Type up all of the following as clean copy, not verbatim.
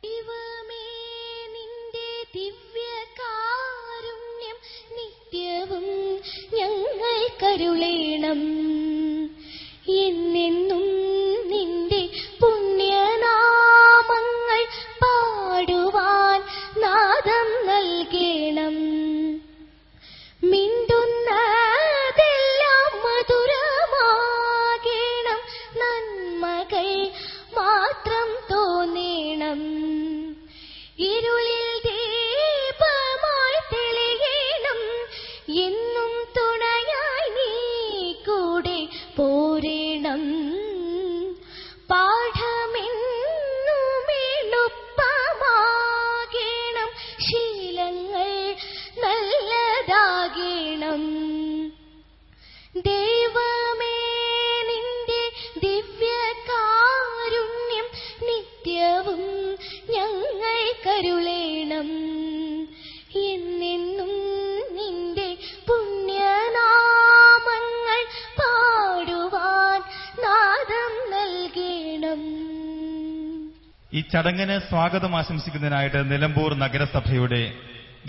ദൈവമേ നിന്റെ ദിവ്യകാരുണ്യം നിത്യവും ഞങ്ങൾ കരുളേണം. എന്നെന്നും നിന്റെ പുണ്യനാമങ്ങൾ പാടുവാൻ നാദം നൽകണം. മിണ്ടുന്നതെല്ലാം മധുരമാകണം. നന്മകൾ മാത്രം തോന്നണം. ഇരുളിൽ ദീപമായി തെളിയണം. എന്നും തുണയായി നീ കൂടെ പോരണം. പാഠമെന്നും എളുപ്പമാകണം. ശീലങ്ങൾ നല്ലതാകണം. ദൈവമേ നിന്റെ ദിവ്യകാരുണ്യം നിത്യവും ഞങ്ങൾ കരുളേണം. എന്നെന്നും നിന്റെ പുണ്യനാമങ്ങൾ പാടുവാൻ നാദം നൽകണം. ഈ ചടങ്ങിന് സ്വാഗതം ആശംസിക്കുന്നതിനായിട്ട് നിലമ്പൂർ നഗരസഭയുടെ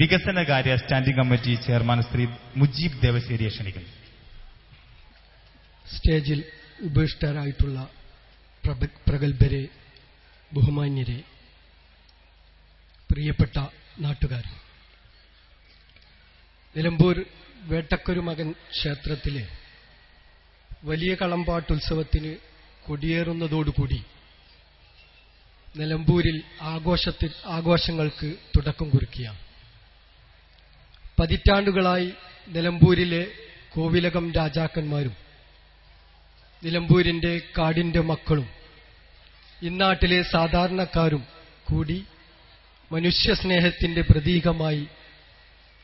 വികസനകാര്യ standing committee chairman Shri Mujeeb ദേവശ്ശേരിയെ ക്ഷണിക്കുന്നു. സ്റ്റേജിൽ ഉപവിഷ്ടരായിട്ടുള്ള പ്രഗത്ഭരെ, ബഹുമാന്യരെ, പ്രിയപ്പെട്ട നാട്ടുകാർ, നിലമ്പൂർ വേട്ടക്കൊരുമകൻ ക്ഷേത്രത്തിലെ വലിയ കളമ്പാട്ടുത്സവത്തിന് കൊടിയേറുന്നതോടുകൂടി നിലമ്പൂരിൽ ആഘോഷങ്ങൾക്ക് തുടക്കം കുറിക്കുകയാണ്. പതിറ്റാണ്ടുകളായി നിലമ്പൂരിലെ കോവിലകം രാജാക്കന്മാരും നിലമ്പൂരിന്റെ കാടിന്റെ മക്കളും ഇന്നാട്ടിലെ സാധാരണക്കാരും കൂടി മനുഷ്യസ്നേഹത്തിന്റെ പ്രതീകമായി,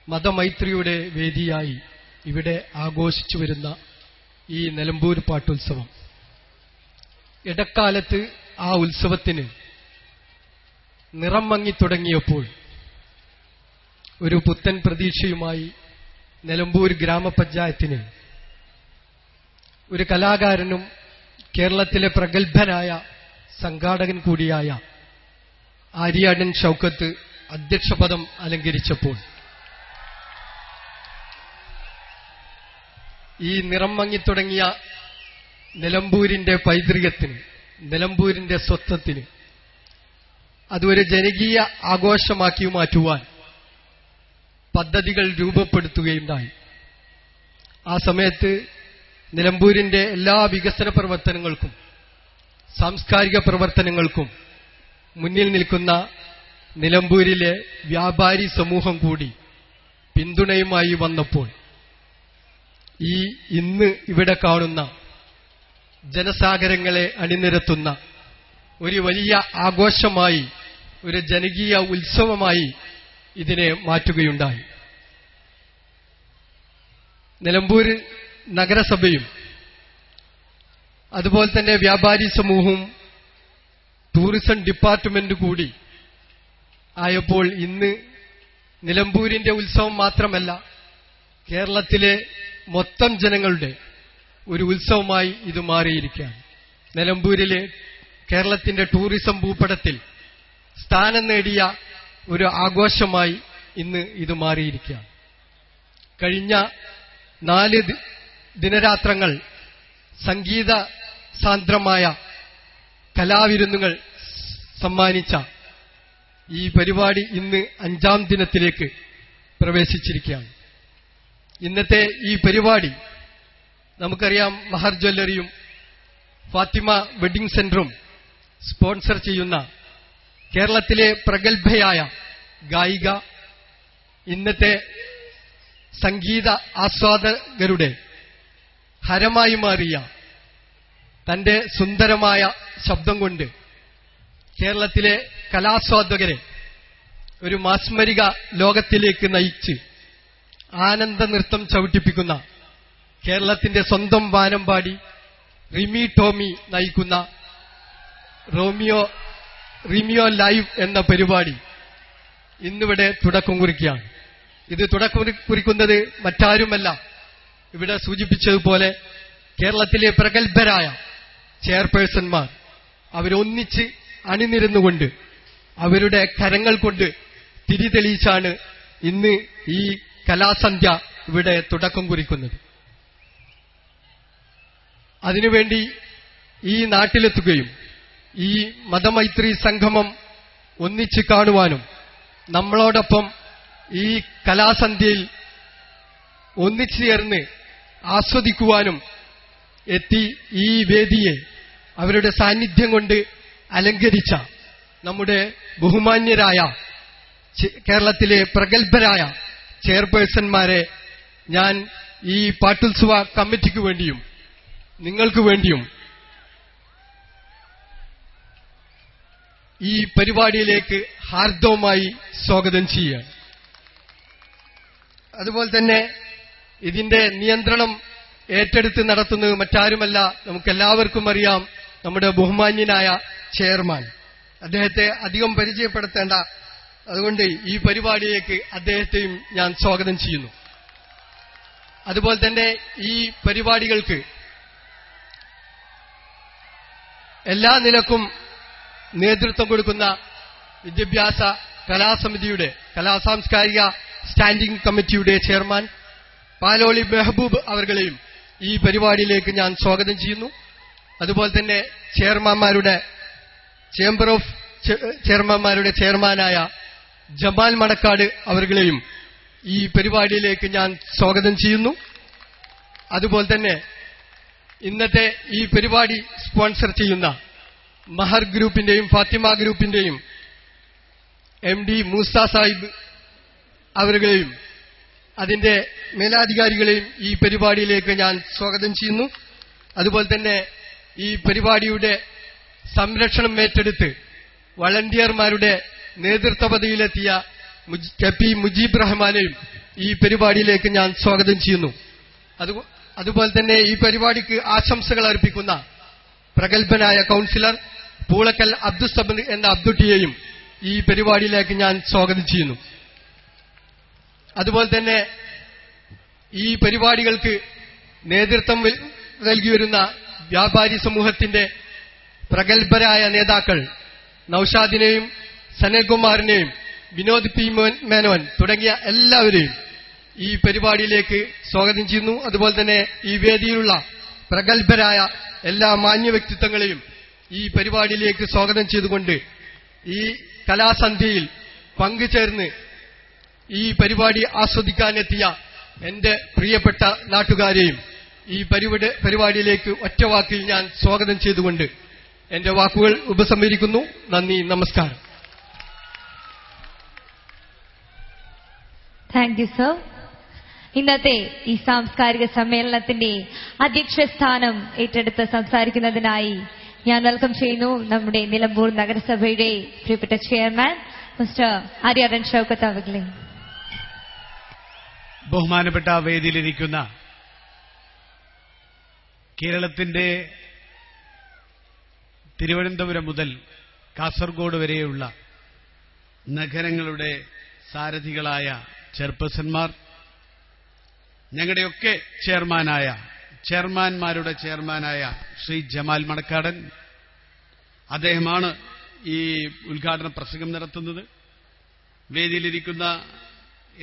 മതമൈത്രിയുടെ വേദിയായി ഇവിടെ ആഘോഷിച്ചു വരുന്ന ഈ നിലമ്പൂർ പാട്ടുത്സവം, ഇടക്കാലത്ത് ആ ഉത്സവത്തിന് നിറം മങ്ങിത്തുടങ്ങിയപ്പോൾ ഒരു പുത്തൻ പ്രതീക്ഷയുമായി നിലമ്പൂർ ഗ്രാമപഞ്ചായത്തിന് ഒരു കലാകാരനും കേരളത്തിലെ പ്രഗത്ഭനായ സംഘാടകൻ കൂടിയായ ആര്യാടൻ ഷൗക്കത്ത് അധ്യക്ഷപദം അലങ്കരിച്ചപ്പോൾ ഈ നിറം മങ്ങിത്തുടങ്ങിയ നിലമ്പൂരിന്റെ പൈതൃകത്തിന്, നിലമ്പൂരിന്റെ സ്വത്വത്തിന് അതൊരു ജനകീയ ആഘോഷമാക്കി മാറ്റുവാൻ പദ്ധതികൾ രൂപപ്പെടുത്തുകയുണ്ടായി. ആ സമയത്ത് നിലമ്പൂരിന്റെ എല്ലാ വികസന പ്രവർത്തനങ്ങൾക്കും സാംസ്കാരിക പ്രവർത്തനങ്ങൾക്കും മുന്നിൽ നിൽക്കുന്ന നിലമ്പൂരിലെ വ്യാപാരി സമൂഹം കൂടി പിന്തുണയുമായി വന്നപ്പോൾ ഈ ഇന്ന് ഇവിടെ കാണുന്ന ജനസാഗരങ്ങളെ അണിനിരത്തുന്ന ഒരു വലിയ ആഘോഷമായി, ഒരു ജനകീയ ഉത്സവമായി ഇതിനെ മാറ്റുകയുണ്ടായി. നിലമ്പൂർ നഗരസഭയും അതുപോലെ തന്നെ വ്യാപാരി സമൂഹവും ടൂറിസം ഡിപ്പാർട്ട്മെന്റ് കൂടി ആയപ്പോൾ ഇന്ന് നിലമ്പൂരിന്റെ ഉത്സവം മാത്രമല്ല, കേരളത്തിലെ മൊത്തം ജനങ്ങളുടെ ഒരു ഉത്സവമായി ഇത് മാറിയിരിക്കുകയാണ്. നിലമ്പൂരിലെ കേരളത്തിന്റെ ടൂറിസം ഭൂപടത്തിൽ സ്ഥാനം നേടിയ ഒരു ആഘോഷമായി ഇന്ന് ഇത് മാറിയിരിക്കുകയാണ്. കഴിഞ്ഞ 4 ദിനരാത്രങ്ങൾ സംഗീത സാന്ദ്രമായ കലാവിരുന്നുകൾ സമ്മാനിച്ച ഈ പരിപാടി ഇന്ന് 5ാം ദിനത്തിലേക്ക് പ്രവേശിച്ചിരിക്കുകയാണ്. ഇന്നത്തെ ഈ പരിപാടി നമുക്കറിയാം, മഹർ ജ്വല്ലറിയും ഫാത്തിമ വെഡിംഗ് സെന്ററും സ്പോൺസർ ചെയ്യുന്ന കേരളത്തിലെ പ്രഗത്ഭയായ ഗായിക, ഇന്നത്തെ സംഗീത ആസ്വാദകരുടെ ഹരമായി മാറിയ തന്റെ സുന്ദരമായ ശബ്ദം കൊണ്ട് കേരളത്തിലെ കലാസ്വാദകരെ ഒരു മാസ്മരിക ലോകത്തിലേക്ക് നയിച്ച് ആനന്ദ നൃത്തം ചവിട്ടിപ്പിക്കുന്ന കേരളത്തിന്റെ സ്വന്തം വാനമ്പാടി റിമി ടോമി നയിക്കുന്ന റിമിയോ ലൈവ് എന്ന പരിപാടി ഇന്നിവിടെ തുടക്കം കുറിക്കുകയാണ്. ഇത് തുടക്കം കുറിക്കുന്നത് മറ്റാരുമല്ല, ഇവിടെ സൂചിപ്പിച്ചതുപോലെ കേരളത്തിലെ പ്രഗത്ഭരായ ചെയർപേഴ്സൺമാർ അവരൊന്നിച്ച് അണിനിരന്നുകൊണ്ട് അവരുടെ കരങ്ങൾ കൊണ്ട് തിരിതെളിയിച്ചാണ് ഇന്ന് ഈ കലാസന്ധ്യ ഇവിടെ തുടക്കം കുറിക്കുന്നത്. അതിനുവേണ്ടി ഈ നാട്ടിലെത്തുകയും ഈ മതമൈത്രി സംഗമം ഒന്നിച്ച് കാണുവാനും നമ്മളോടൊപ്പം ഈ കലാസന്ധ്യയിൽ ഒന്നിച്ചു ചേർന്ന് ആസ്വദിക്കുവാനും എത്തി ഈ വേദിയെ അവരുടെ സാന്നിധ്യം കൊണ്ട് അലങ്കരിച്ച നമ്മുടെ ബഹുമാന്യരായ കേരളത്തിലെ പ്രഗത്ഭരായ ചെയർപേഴ്സൺമാരെ ഞാൻ ഈ പാട്ടുത്സവ കമ്മിറ്റിക്ക് വേണ്ടിയും നിങ്ങൾക്ക് വേണ്ടിയും ഈ പരിപാടിയിലേക്ക് ഹാർദവമായി സ്വാഗതം ചെയ്യുകയാണ്. അതുപോലെ തന്നെ ഇതിന്റെ നിയന്ത്രണം ഏറ്റെടുത്ത് നടത്തുന്നത് മറ്റാരുമല്ല, നമുക്കെല്ലാവർക്കും അറിയാം, നമ്മുടെ ബഹുമാന്യനായ ചെയർമാൻ. അദ്ദേഹത്തെ അധികം പരിചയപ്പെടുത്തേണ്ട, അതുകൊണ്ട് ഈ പരിപാടിയിലേക്ക് അദ്ദേഹത്തെയും ഞാൻ സ്വാഗതം ചെയ്യുന്നു. അതുപോലെ തന്നെ ഈ പരിപാടികൾക്ക് എല്ലാ നിലക്കും നേതൃത്വം കൊടുക്കുന്ന വിദ്യാഭ്യാസ കലാസമിതിയുടെ കലാസാംസ്കാരിക സ്റ്റാൻഡിംഗ് കമ്മിറ്റിയുടെ ചെയർമാൻ പാലോളി മെഹബൂബ് അവർകളെയും ഈ പരിപാടിയിലേക്ക് ഞാൻ സ്വാഗതം ചെയ്യുന്നു. അതുപോലെ തന്നെ ചേംബർ ഓഫ് ചെയർമാൻമാരുടെ ചെയർമാനായ ജമാൽ മണക്കാട് അവർകളെയും ഈ പരിപാടിയിലേക്ക് ഞാൻ സ്വാഗതം ചെയ്യുന്നു. അതുപോലെ തന്നെ ഇന്നത്തെ ഈ പരിപാടി സ്പോൺസർ ചെയ്യുന്ന മഹർ ഗ്രൂപ്പിന്റെയും ഫാത്തിമ ഗ്രൂപ്പിന്റെയും MD മൂസ സാഹിബ് അവരുടെയും അതിന്റെ മേലധികാരികളെയും ഈ പരിപാടിയിലേക്ക് ഞാൻ സ്വാഗതം ചെയ്യുന്നു. അതുപോലെ തന്നെ ഈ പരിപാടിയുടെ സംരക്ഷണം ഏറ്റെടുത്ത് വളണ്ടിയർമാരുടെ നേതൃത്വ പദവിയിലെത്തിയ KP മുജീബ് റഹ്മാനെയും ഈ പരിപാടിയിലേക്ക് ഞാൻ സ്വാഗതം ചെയ്യുന്നു. അതുപോലെ തന്നെ ഈ പരിപാടിക്ക് ആശംസകൾ അർപ്പിക്കുന്ന പ്രഗത്ഭനായ കൌൺസിലർ പൂളക്കൽ അബ്ദുസബ് എന്ന അബ്ദുട്ടിയെയും ഈ പരിപാടിയിലേക്ക് ഞാൻ സ്വാഗതം ചെയ്യുന്നു. അതുപോലെ തന്നെ ഈ പരിപാടികൾക്ക് നേതൃത്വം നൽകിവരുന്ന വ്യാപാരി സമൂഹത്തിന്റെ പ്രഗത്ഭരായ നേതാക്കൾ നൌഷാദിനെയും സനൽകുമാറിനെയും വിനോദ് P മേനോൻ തുടങ്ങിയ എല്ലാവരെയും ഈ പരിപാടിയിലേക്ക് സ്വാഗതം ചെയ്യുന്നു. അതുപോലെ തന്നെ ഈ വേദിയിലുള്ള പ്രഗത്ഭരായ എല്ലാ മാന്യ വ്യക്തിത്വങ്ങളെയും ഈ പരിപാടിയിലേക്ക് സ്വാഗതം ചെയ്തുകൊണ്ട് ഈ കലാസന്ധ്യയിൽ പങ്കുചേർന്ന് ഈ പരിപാടി ആസ്വദിക്കാനെത്തിയ എന്റെ പ്രിയപ്പെട്ട നാട്ടുകാരെയും ഈ പരിപാടിയിലേക്ക് ഒറ്റവാക്കിൽ ഞാൻ സ്വാഗതം ചെയ്തുകൊണ്ട് എന്റെ വാക്കുകൾ ഉപസംഹരിക്കുന്നു. നന്ദി, നമസ്കാരം. Thank you sir. ഇന്നത്തെ ഈ സാംസ്കാരിക സമ്മേളനത്തിന്റെ അധ്യക്ഷ സ്ഥാനം ഏറ്റെടുത്ത് സംസാരിക്കുന്നതിനായി ഞാൻ വെൽക്കം ചെയ്യുന്നു നമ്മുടെ നിലമ്പൂർ നഗരസഭയുടെ പ്രിയപ്പെട്ട ചെയർമാൻ മിസ്റ്റർ ആര്യാടൻ ഷൌക്കത്ത് അവകളെ. ബഹുമാനപ്പെട്ട വേദിയിലിരിക്കുന്ന കേരളത്തിന്റെ തിരുവനന്തപുരം മുതൽ കാസർഗോഡ് വരെയുള്ള നഗരങ്ങളുടെ സാരഥികളായ ചെയർപേഴ്സൺമാർ, ഞങ്ങളുടെയൊക്കെ ചെയർമാൻമാരുടെ ചെയർമാനായ ശ്രീ ജമാൽ മണക്കാടൻ, അദ്ദേഹമാണ് ഈ ഉദ്ഘാടന പ്രസംഗം നടത്തുന്നത്. വേദിയിലിരിക്കുന്ന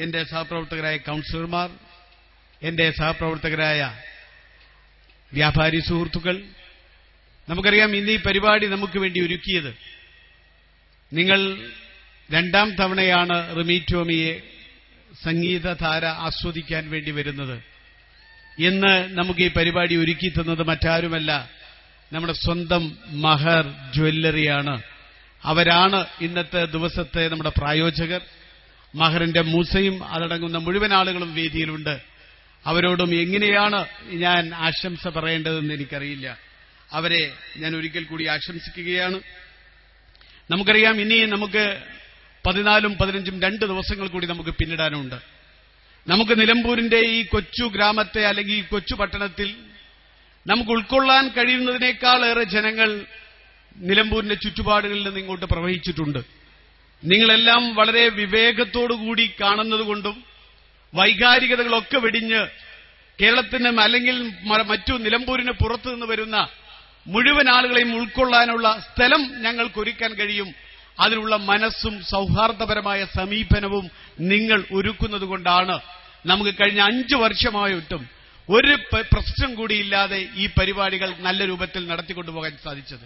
എന്റെ സഹപ്രവർത്തകരായ കൌൺസിലർമാർ, എന്റെ സഹപ്രവർത്തകരായ വ്യാപാരി സുഹൃത്തുക്കൾ, നമുക്കറിയാം ഇന്ന് ഈ പരിപാടി നമുക്ക് വേണ്ടി ഒരുക്കിയത് നിങ്ങൾ രണ്ടാം തവണയാണ് റിമി ടോമിയെ സംഗീതധാര ആസ്വദിക്കാൻ വേണ്ടി വരുന്നത്. ഇന്ന് നമുക്ക് ഈ പരിപാടി ഒരുക്കി തന്നത് മറ്റാരുമല്ല, നമ്മുടെ സ്വന്തം മഹർ ജ്വല്ലറിയാണ്. അവരാണ് ഇന്നത്തെ ദിവസത്തെ നമ്മുടെ പ്രായോജകർ. മഹറിന്റെ മൂസയും അതടങ്ങുന്ന മുഴുവൻ ആളുകളും വേദിയിലുണ്ട്. അവരോടും എങ്ങനെയാണ് ഞാൻ ആശംസ പറയേണ്ടതെന്ന് എനിക്കറിയില്ല. അവരെ ഞാൻ ഒരിക്കൽ കൂടി ആശംസിക്കുകയാണ്. നമുക്കറിയാം ഇനി നമുക്ക് 14ഉം 15ഉം 2 ദിവസങ്ങൾ കൂടി നമുക്ക് പിന്നിടാനുണ്ട്. നമുക്ക് നിലമ്പൂരിന്റെ ഈ കൊച്ചു ഗ്രാമത്തെ അല്ലെങ്കിൽ ഈ കൊച്ചു പട്ടണത്തിൽ നമുക്ക് ഉൾക്കൊള്ളാൻ കഴിയുന്നതിനേക്കാളേറെ ജനങ്ങൾ നിലമ്പൂരിന്റെ ചുറ്റുപാടുകളിൽ നിന്ന് ഇങ്ങോട്ട് പ്രവഹിച്ചിട്ടുണ്ട്. നിങ്ങളെല്ലാം വളരെ വിവേകത്തോടുകൂടി കാണുന്നതുകൊണ്ടും വൈകാരികതകളൊക്കെ വെടിഞ്ഞ് കേരളത്തിന് അല്ലെങ്കിൽ മറ്റു നിലമ്പൂരിന് പുറത്തുനിന്ന് വരുന്ന മുഴുവൻ ആളുകളെയും ഉൾക്കൊള്ളാനുള്ള സ്ഥലം ഞങ്ങൾക്കൊരുക്കാൻ കഴിയും. അതിനുള്ള മനസ്സും സൗഹാർദ്ദപരമായ സമീപനവും നിങ്ങൾ ഒരുക്കുന്നതുകൊണ്ടാണ് നമുക്ക് കഴിഞ്ഞ 5 വർഷമായിട്ടും ഒരു പ്രശ്നം കൂടിയില്ലാതെ ഈ പരിപാടികൾ നല്ല രൂപത്തിൽ നടത്തിക്കൊണ്ടുപോകാൻ സാധിച്ചത്.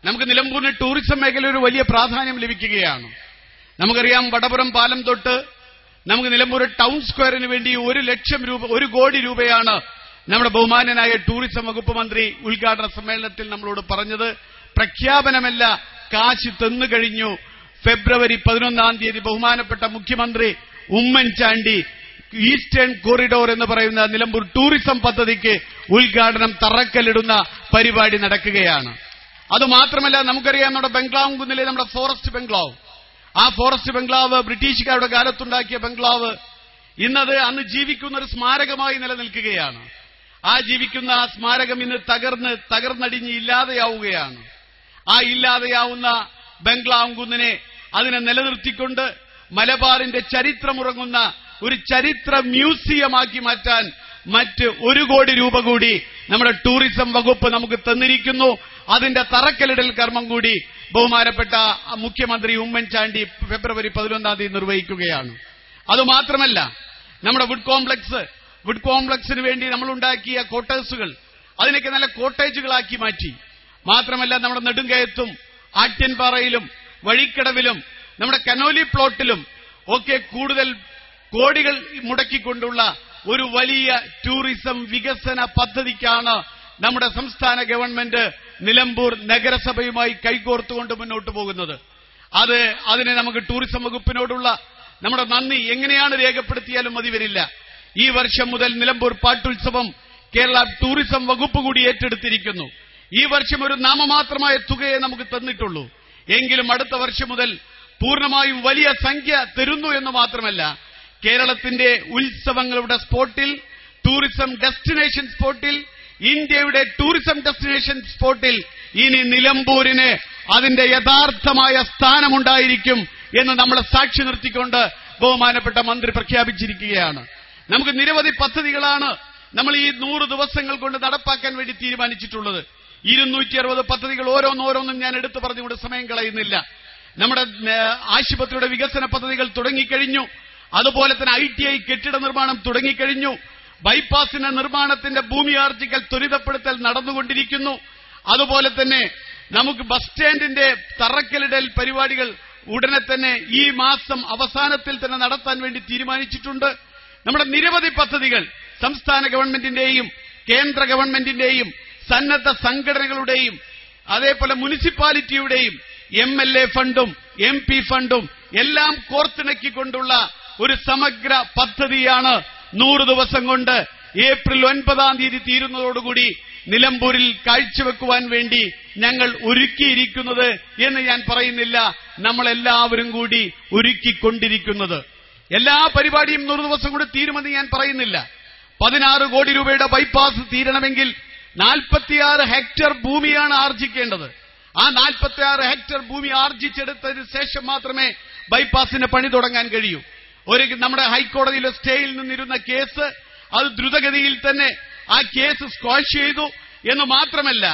നമുക്ക് നിലമ്പൂരിന് ടൂറിസം മേഖല ഒരു വലിയ പ്രാധാന്യം ലഭിക്കുകയാണ്. നമുക്കറിയാം, വടപുറം പാലം തൊട്ട് നമുക്ക് നിലമ്പൂർ ടൗൺ സ്ക്വയറിന് വേണ്ടി 1 ലക്ഷം രൂപ 1 കോടി രൂപയാണ് നമ്മുടെ ബഹുമാന്യനായ ടൂറിസം വകുപ്പ് മന്ത്രി ഉദ്ഘാടന സമ്മേളനത്തിൽ നമ്മളോട് പറഞ്ഞത്. പ്രഖ്യാപനമല്ല, കാശ് തന്നു കഴിഞ്ഞു. ഫെബ്രുവരി 11-ാം തീയതി ബഹുമാനപ്പെട്ട മുഖ്യമന്ത്രി ഉമ്മൻചാണ്ടി ഈസ്റ്റേൺ കോറിഡോർ എന്ന് പറയുന്ന നിലമ്പൂർ ടൂറിസം പദ്ധതിക്ക് ഉദ്ഘാടനം തറക്കല്ലിടുന്ന പരിപാടി നടക്കുകയാണ്. അതുമാത്രമല്ല, നമുക്കറിയാം, നമ്മുടെ ബംഗ്ലാവ് കുന്നിലെ നമ്മുടെ ഫോറസ്റ്റ് ബംഗ്ലാവ്, ആ ഫോറസ്റ്റ് ബംഗ്ലാവ് ബ്രിട്ടീഷുകാരുടെ കാലത്തുണ്ടാക്കിയ ബംഗ്ലാവ് അന്ന് ജീവിക്കുന്ന ഒരു സ്മാരകമായി നിലനിൽക്കുകയാണ്. ആ ജീവിക്കുന്ന സ്മാരകം ഇന്ന് തകർന്നടിഞ്ഞ് ഇല്ലാതെയാവുകയാണ്. ആ ഇല്ലാതെയാവുന്ന ബംഗ്ലാവ് കുന്നിനെ അതിനെ നിലനിർത്തിക്കൊണ്ട് മലബാറിന്റെ ചരിത്രമുറങ്ങുന്ന ഒരു ചരിത്ര മ്യൂസിയമാക്കി മാറ്റാൻ മറ്റ് 1 കോടി രൂപ കൂടി നമ്മുടെ ടൂറിസം വകുപ്പ് നമുക്ക് തന്നിരിക്കുന്നു. അതിന്റെ തറക്കല്ലിടൽ കർമ്മം കൂടി ബഹുമാനപ്പെട്ട മുഖ്യമന്ത്രി ഉമ്മൻചാണ്ടി ഫെബ്രുവരി 11-ാം തീയതി നിർവഹിക്കുകയാണ്. അതുമാത്രമല്ല, നമ്മുടെ വുഡ് കോംപ്ലക്സിന് വേണ്ടി നമ്മൾ ഉണ്ടാക്കിയ കോട്ടേഴ്സുകൾ അതിനൊക്കെ നല്ല കോട്ടേജുകളാക്കി മാറ്റി. മാത്രമല്ല, നമ്മുടെ നെടുങ്കയത്തും ആട്യൻപാറയിലും വഴിക്കടവിലും നമ്മുടെ കനോലി പ്ലോട്ടിലും ഒക്കെ കൂടുതൽ കോടികൾ മുടക്കിക്കൊണ്ടുള്ള ഒരു വലിയ ടൂറിസം വികസന പദ്ധതിക്കാണ് നമ്മുടെ സംസ്ഥാന ഗവൺമെന്റ് നിലമ്പൂർ നഗരസഭയുമായി കൈകോർത്തുകൊണ്ട് മുന്നോട്ട് പോകുന്നത്. അതിനെ നമുക്ക് ടൂറിസം വകുപ്പിനോടുള്ള നമ്മുടെ നന്ദി എങ്ങനെയാണ് രേഖപ്പെടുത്തിയാലും മതി വരില്ല. ഈ വർഷം മുതൽ നിലമ്പൂർ പാട്ടുത്സവം കേരള ടൂറിസം വകുപ്പ് കൂടി ഏറ്റെടുത്തിരിക്കുന്നു. ഈ വർഷം ഒരു നാമമാത്രമായ തുകയെ നമുക്ക് തന്നിട്ടുള്ളൂ. എങ്കിലും അടുത്ത വർഷം മുതൽ പൂർണ്ണമായും വലിയ സംഖ്യ തരുന്നു എന്ന് മാത്രമല്ല, കേരളത്തിന്റെ ഉത്സവങ്ങളുടെ സ്പോട്ടിൽ, ടൂറിസം ഡെസ്റ്റിനേഷൻ സ്പോട്ടിൽ, ഇന്ത്യയുടെ ടൂറിസം ഡെസ്റ്റിനേഷൻ സ്പോട്ടിൽ ഇനി നിലമ്പൂരിന് അതിന്റെ യഥാർത്ഥമായ സ്ഥാനമുണ്ടായിരിക്കും എന്ന് നമ്മളെ സാക്ഷി നിർത്തിക്കൊണ്ട് ബഹുമാനപ്പെട്ട മന്ത്രി പ്രഖ്യാപിച്ചിരിക്കുകയാണ്. നമുക്ക് നിരവധി പദ്ധതികളാണ് നമ്മൾ ഈ 100 ദിവസങ്ങൾ കൊണ്ട് നടപ്പാക്കാൻ വേണ്ടി തീരുമാനിച്ചിട്ടുള്ളത്. 260 പദ്ധതികൾ ഓരോന്നോരോന്നും ഞാൻ എടുത്തു പറഞ്ഞുകൊണ്ട് സമയം കളയുന്നില്ല. നമ്മുടെ ആശുപത്രിയുടെ വികസന പദ്ധതികൾ തുടങ്ങിക്കഴിഞ്ഞു. അതുപോലെ തന്നെ ITI കെട്ടിട നിർമ്മാണം തുടങ്ങിക്കഴിഞ്ഞു. ബൈപ്പാസിന്റെ നിർമ്മാണത്തിന്റെ ഭൂമി ആർജിക്കൽ ത്വരിതപ്പെടുത്തൽ നടന്നുകൊണ്ടിരിക്കുന്നു. അതുപോലെ തന്നെ നമുക്ക് ബസ് സ്റ്റാൻഡിന്റെ തറക്കല്ലിടൽ പരിപാടികൾ ഉടനെ തന്നെ ഈ മാസം അവസാനത്തിൽ തന്നെ നടത്താൻ വേണ്ടി തീരുമാനിച്ചിട്ടുണ്ട്. നമ്മുടെ നിരവധി പദ്ധതികൾ സംസ്ഥാന ഗവൺമെന്റിന്റെയും കേന്ദ്ര ഗവൺമെന്റിന്റെയും സന്നദ്ധ സംഘടനകളുടെയും അതേപോലെ മുനിസിപ്പാലിറ്റിയുടെയും MLA ഫണ്ടും MP ഫണ്ടും എല്ലാം കോർത്തിണക്കിക്കൊണ്ടുള്ള ഒരു സമഗ്ര പദ്ധതിയാണ് 100 ദിവസം കൊണ്ട് ഏപ്രിൽ 9-ാം തീയതി തീരുന്നതോടുകൂടി നിലമ്പൂരിൽ കാഴ്ചവെക്കുവാൻ വേണ്ടി ഞങ്ങൾ ഒരുക്കിയിരിക്കുന്നത് എന്ന് ഞാൻ പറയുന്നില്ല. നമ്മളെല്ലാവരും കൂടി ഒരുക്കിക്കൊണ്ടിരിക്കുന്നത്. എല്ലാ പരിപാടിയും 100 ദിവസം കൂടി തീരുമെന്ന് ഞാൻ പറയുന്നില്ല. 16 കോടി രൂപയുടെ ബൈപ്പാസ് തീരണമെങ്കിൽ 46 ഹെക്ടർ ഭൂമിയാണ് ആർജിക്കേണ്ടത്. ആ 46 ഹെക്ടർ ഭൂമി ആർജിച്ചെടുത്തതിന് ശേഷം മാത്രമേ ബൈപ്പാസിന് പണി തുടങ്ങാൻ കഴിയൂ. നമ്മുടെ ഹൈക്കോടതിയിലെ സ്റ്റേയിൽ നിന്നിരുന്ന കേസ് അത് ദ്രുതഗതിയിൽ തന്നെ ആ കേസ് സ്ക്വാഷ് ചെയ്തു എന്ന് മാത്രമല്ല,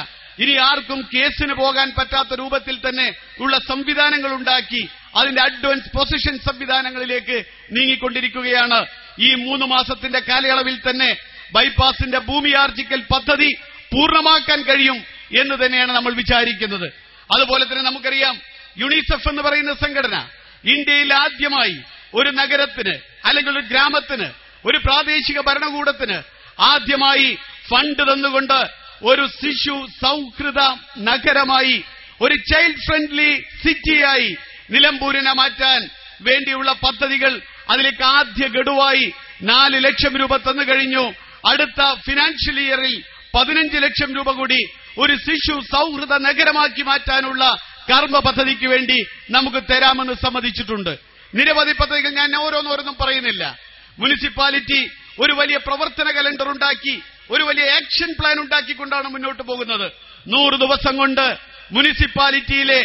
ഇനി ആർക്കും കേസിന് പോകാൻ പറ്റാത്ത രൂപത്തിൽ തന്നെ ഉള്ള സംവിധാനങ്ങൾ ഉണ്ടാക്കി അതിന്റെ അഡ്വാൻസ് പൊസിഷൻ സംവിധാനങ്ങളിലേക്ക് നീങ്ങിക്കൊണ്ടിരിക്കുകയാണ്. ഈ 3 മാസത്തിന്റെ കാലയളവിൽ തന്നെ ബൈപ്പാസിന്റെ ഭൂമി ആർജിക്കൽ പദ്ധതി പൂർണ്ണമാക്കാൻ കഴിയും എന്ന് തന്നെയാണ് നമ്മൾ വിചാരിക്കുന്നത്. അതുപോലെ തന്നെ നമുക്കറിയാം, യുണിസെഫ് എന്ന് പറയുന്ന സംഘടന ഇന്ത്യയിൽ ആദ്യമായി ഒരു നഗരത്തിന് അല്ലെങ്കിൽ ഒരു ഗ്രാമത്തിന് ഒരു പ്രാദേശിക ഭരണകൂടത്തിന് ആദ്യമായി ഫണ്ട് തന്നുകൊണ്ട് ഒരു ശിശു സൗഹൃദ നഗരമായി, ഒരു ചൈൽഡ് ഫ്രണ്ട്ലി സിറ്റിയായി നിലമ്പൂരിനെ മാറ്റാൻ വേണ്ടിയുള്ള പദ്ധതികൾ അതിലേക്ക് ആദ്യ ഗഡുവായി 4 ലക്ഷം രൂപ തന്നു കഴിഞ്ഞു. അടുത്ത ഫിനാൻഷ്യൽ ഇയറിൽ 15 ലക്ഷം രൂപ കൂടി ഒരു ശിശു സൗഹൃദ നഗരമാക്കി മാറ്റാനുള്ള കർമ്മ പദ്ധതിക്ക് വേണ്ടി നമുക്ക് തരാമെന്ന് സമ്മതിച്ചിട്ടുണ്ട്. നിരവധി പദ്ധതികൾ ഞാൻ ഓരോന്നോരോന്നും പറയുന്നില്ല. മുനിസിപ്പാലിറ്റി ഒരു വലിയ പ്രവർത്തന കലണ്ടർ ഉണ്ടാക്കി, ഒരു വലിയ ആക്ഷൻ പ്ലാൻ ഉണ്ടാക്കിക്കൊണ്ടാണ് മുന്നോട്ട് പോകുന്നത്. 100 ദിവസം കൊണ്ട് മുനിസിപ്പാലിറ്റിയിലെ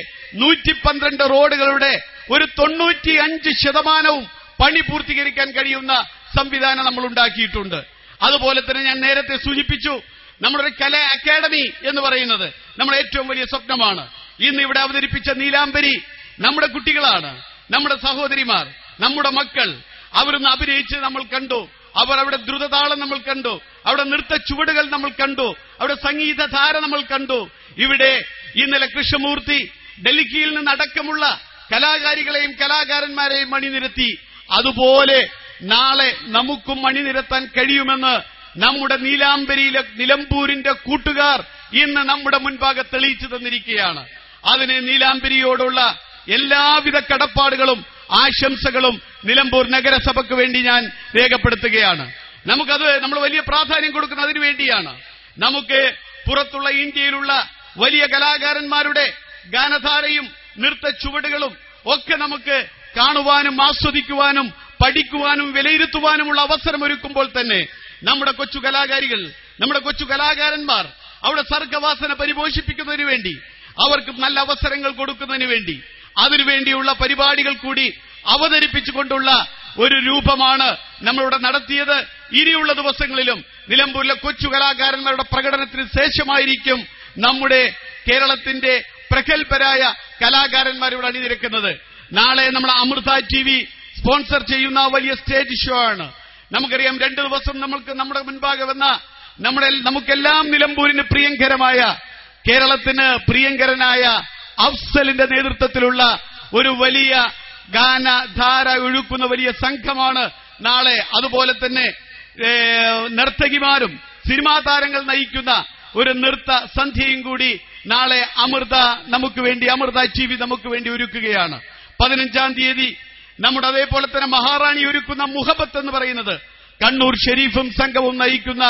112 റോഡുകളുടെ ഒരു 95% പണി പൂർത്തീകരിക്കാൻ കഴിയുന്ന സംവിധാനം നമ്മൾ ഉണ്ടാക്കിയിട്ടുണ്ട്. അതുപോലെ തന്നെ ഞാൻ നേരത്തെ സൂചിപ്പിച്ചു, നമ്മുടെ കലാ അക്കാദമി എന്ന് പറയുന്നത് നമ്മുടെ ഏറ്റവും വലിയ സ്വപ്നമാണ്. ഇന്ന് ഇവിടെ അവതരിപ്പിച്ച നീലാംബരി നമ്മുടെ കുട്ടികളാണ്, നമ്മുടെ സഹോദരിമാർ, നമ്മുടെ മക്കൾ. അവരൊന്ന് അഭിനയിച്ച് നമ്മൾ കണ്ടു. അവർ അവിടെ ദ്രുതതാളം നമ്മൾ കണ്ടു, അവിടെ നൃത്ത ചുവടുകൾ നമ്മൾ കണ്ടു, അവിടെ സംഗീതധാര നമ്മൾ കണ്ടു. ഇവിടെ ഇന്നലെ കൃഷ്ണമൂർത്തി ഡൽഹിയിൽ നിന്നടക്കമുള്ള കലാകാരികളെയും കലാകാരന്മാരെയും അണിനിരത്തി. അതുപോലെ നാളെ നമുക്കും അണിനിരത്താൻ കഴിയുമെന്ന് നമ്മുടെ നീലാംബരിയിലെ നിലമ്പൂരിന്റെ കൂട്ടുകാർ ഇന്ന് നമ്മുടെ മുൻപാകെ തെളിയിച്ചു തന്നിരിക്കുകയാണ്. അതിന് നീലാംബരിയോടുള്ള എല്ലാവിധ കടപ്പാടുകളും ആശംസകളും നിലമ്പൂർ നഗരസഭയ്ക്ക് വേണ്ടി ഞാൻ രേഖപ്പെടുത്തുകയാണ്. നമുക്കത് നമ്മൾ വലിയ പ്രാധാന്യം കൊടുക്കുന്നതിന് വേണ്ടിയാണ്. നമുക്ക് പുറത്തുള്ള ഇന്ത്യയിലുള്ള വലിയ കലാകാരന്മാരുടെ ഗാനധാരയും നൃത്ത ചുവടുകളും ഒക്കെ നമുക്ക് കാണുവാനും ആസ്വദിക്കുവാനും പഠിക്കുവാനും വിലയിരുത്തുവാനുമുള്ള അവസരമൊരുക്കുമ്പോൾ തന്നെ നമ്മുടെ കൊച്ചു കലാകാരികൾ, നമ്മുടെ കൊച്ചു കലാകാരന്മാർ അവിടെ സർഗവാസന പരിപോഷിപ്പിക്കുന്നതിന് വേണ്ടി, അവർക്ക് നല്ല അവസരങ്ങൾ കൊടുക്കുന്നതിന് വേണ്ടി, അതിനുവേണ്ടിയുള്ള പരിപാടികൾ കൂടി അവതരിപ്പിച്ചുകൊണ്ടുള്ള ഒരു രൂപമാണ് നമ്മളിവിടെ നടത്തിയത്. ഇനിയുള്ള ദിവസങ്ങളിലും നിലമ്പൂരിലെ കൊച്ചു കലാകാരന്മാരുടെ പ്രകടനത്തിന് ശേഷമായിരിക്കും നമ്മുടെ കേരളത്തിന്റെ പ്രഗത്ഭരായ കലാകാരന്മാരിവിടെ അണിനിരക്കുന്നത്. നാളെ നമ്മൾ അമൃത TV സ്പോൺസർ ചെയ്യുന്ന വലിയ സ്റ്റേജ് ഷോ ആണ്. നമുക്കറിയാം, 2 ദിവസം നമ്മുടെ മുൻപാകെ വന്ന നമുക്കെല്ലാം നിലമ്പൂരിന് പ്രിയങ്കരമായ, കേരളത്തിന് പ്രിയങ്കരനായ അഫ്സലിന്റെ നേതൃത്വത്തിലുള്ള ഒരു വലിയ ഗാനധാര ഒഴുക്കുന്ന വലിയ സംഘമാണ് നാളെ. അതുപോലെ തന്നെ നർത്തകിമാരും സിനിമാ താരങ്ങൾ നയിക്കുന്ന ഒരു നൃത്ത സന്ധ്യയും കൂടി നാളെ അമൃത TV നമുക്ക് വേണ്ടി ഒരുക്കുകയാണ്. 15-ാം തീയതി നമ്മുടെ അതേപോലെ തന്നെ മഹാറാണി ഒരുക്കുന്ന മുഹബത്ത് എന്ന് പറയുന്നത് കണ്ണൂർ ഷെരീഫും സംഘവും നയിക്കുന്ന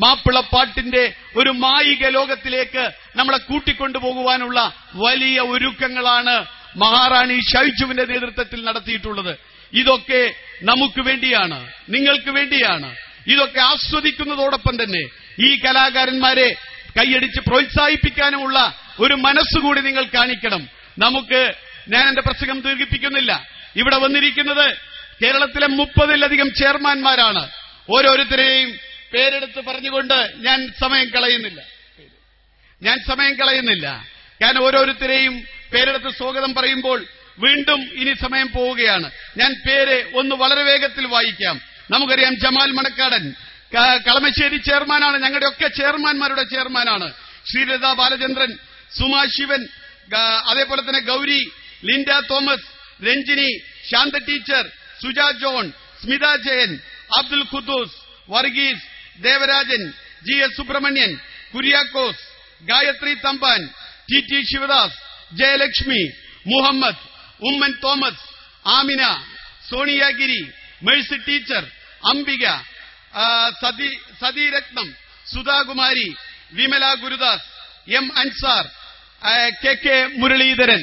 മാപ്പിളപ്പാട്ടിന്റെ ഒരു മായിക ലോകത്തിലേക്ക് നമ്മളെ കൂട്ടിക്കൊണ്ടുപോകുവാനുള്ള വലിയ ഒരുക്കങ്ങളാണ് മഹാറാണി ഷൈജുവിന്റെ നേതൃത്വത്തിൽ നടത്തിയിട്ടുള്ളത്. ഇതൊക്കെ നമുക്ക് വേണ്ടിയാണ്, നിങ്ങൾക്ക് വേണ്ടിയാണ്. ഇതൊക്കെ ആസ്വദിക്കുന്നതോടൊപ്പം തന്നെ ഈ കലാകാരന്മാരെ കൈയടിച്ച് പ്രോത്സാഹിപ്പിക്കാനുമുള്ള ഒരു മനസ്സുകൂടി നിങ്ങൾ കാണിക്കണം. ഞാൻ എന്റെ പ്രസംഗം ദീർഘിപ്പിക്കുന്നില്ല. ഇവിടെ വന്നിരിക്കുന്നത് കേരളത്തിലെ 30-ലധികം ചെയർമാൻമാരാണ്. ഓരോരുത്തരെയും പേരെടുത്ത് പറഞ്ഞുകൊണ്ട് ഞാൻ സമയം കളയുന്നില്ല. കാരണം ഓരോരുത്തരെയും പേരെടുത്ത് സ്വാഗതം പറയുമ്പോൾ വീണ്ടും ഇനി സമയം പോവുകയാണ്. ഞാൻ പേര് ഒന്ന് വളരെ വേഗത്തിൽ വായിക്കാം. നമുക്കറിയാം, ജമാൽ മണക്കാടൻ കളമശ്ശേരി ചെയർമാനാണ്, ഞങ്ങളുടെയൊക്കെ ചെയർമാൻമാരുടെ ചെയർമാനാണ്. ശ്രീലത ബാലചന്ദ്രൻ, സുമാ ശിവൻ, അതേപോലെ തന്നെ Gauri, Linda Thomas, Ranjini, Shantha teacher, Suja John, Smitha Jayan, Abdul Quddus, Varghese, Devarajan, GS Subramanian, Kuriakose, Gayathri Thampan, TT Sivadas, Jayalakshmi, Muhammad, Oommen Thomas, Amina, Soniagiri, Mercy teacher, Ambika, Satheeratnam, Sudhakumari, Vimala Gurudas, M Ansar, KK Muraleedharan